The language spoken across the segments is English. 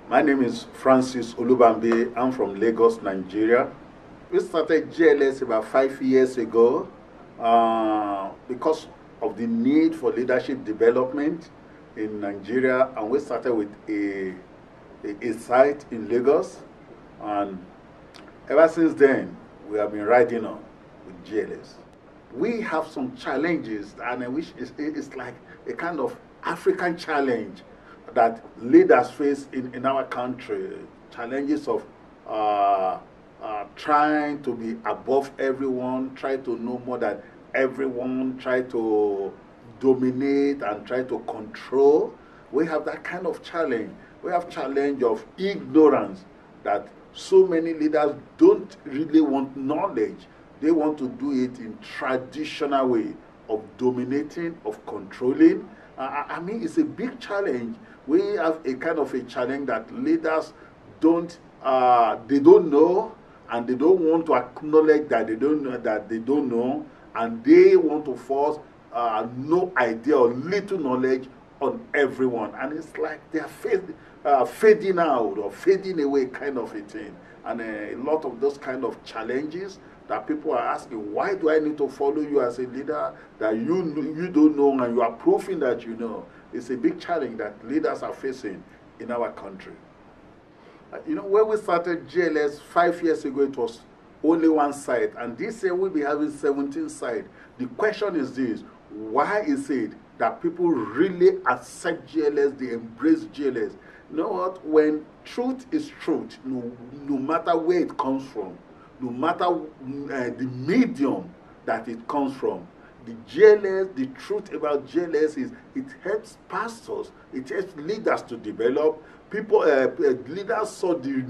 My name is Francis Olubambi. I'm from Lagos, Nigeria. We started GLS about 5 years ago because of the need for leadership development in Nigeria, and we started with a site in Lagos, and ever since then we have been riding on with GLS. We have some challenges, and I wish it's like a kind of African challenge that leaders face in our country. Challenges of trying to be above everyone, try to know more than everyone, try to dominate and try to control. We have that kind of challenge. We have challenge of ignorance, that so many leaders don't really want knowledge. They want to do it in traditional way of dominating, of controlling. I mean, it's a big challenge. We have a kind of a challenge that leaders don't know, and they don't want to acknowledge that they don't know, and they want to force no idea or little knowledge on everyone, and it's like they are fading out or fading away kind of a thing. And a lot of those kind of challenges that people are asking, why do I need to follow you as a leader that you don't know and you are proving that you know? It's a big challenge that leaders are facing in our country. You know, when we started GLS 5 years ago, it was only one site, and this year we'll be having 17 sites. The question is this: why is it that people really accept GLS, they embrace GLS? You know what? When truth is truth, no matter where it comes from, no matter the medium that it comes from, the GLS, the truth about GLS is it helps pastors, it helps leaders to develop. People, leaders saw the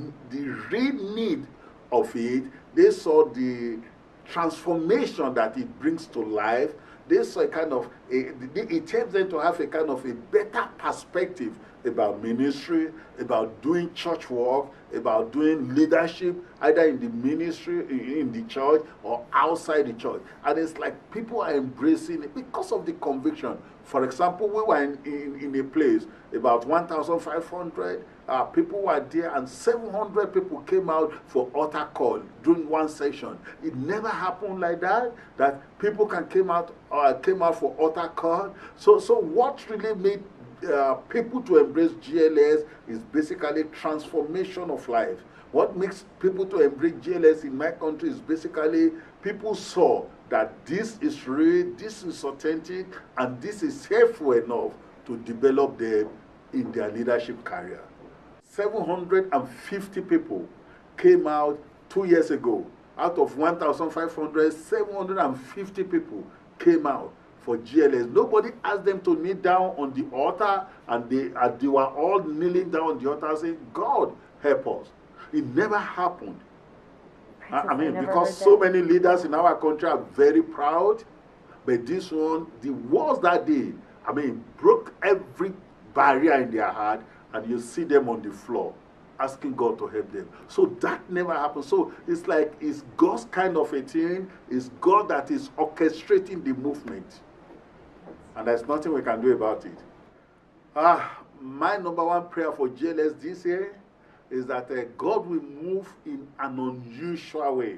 real need of it. They saw the transformation that it brings to life. They saw a kind of, it helps them to have a kind of a better perspective about ministry, about doing church work, about doing leadership, either in the ministry, in the church, or outside the church. And it's like people are embracing it because of the conviction. For example, we were in a place, about 1,500 people were there, and 700 people came out for altar call during one session. It never happened like that people came out for altar call. So what really made people to embrace GLS is basically transformation of life. What makes people to embrace GLS in my country is basically people saw that this is real, this is authentic, and this is helpful enough to develop them in their leadership career. 750 people came out 2 years ago. Out of 1,500, 750 people came out for GLS. Nobody asked them to kneel down on the altar, and they were all kneeling down on the altar saying, God, help us. It never happened. I mean, because so many leaders in our country are very proud, but this one, the words that day, I mean, broke every barrier in their heart, and you see them on the floor asking God to help them. So that never happened. So it's like it's God's kind of a thing. It's God that is orchestrating the movement. And there's nothing we can do about it. My number one prayer for GLS this year is that God will move in an unusual way.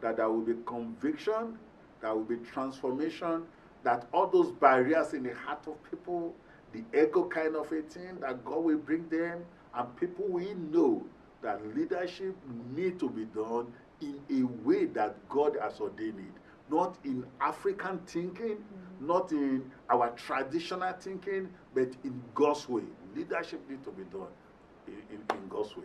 That there will be conviction, there will be transformation, that all those barriers in the heart of people, the ego kind of a thing, that God will bring them, and people will know that leadership needs to be done in a way that God has ordained it. Not in African thinking, not in our traditional thinking, but in God's way. Leadership needs to be done in God's way.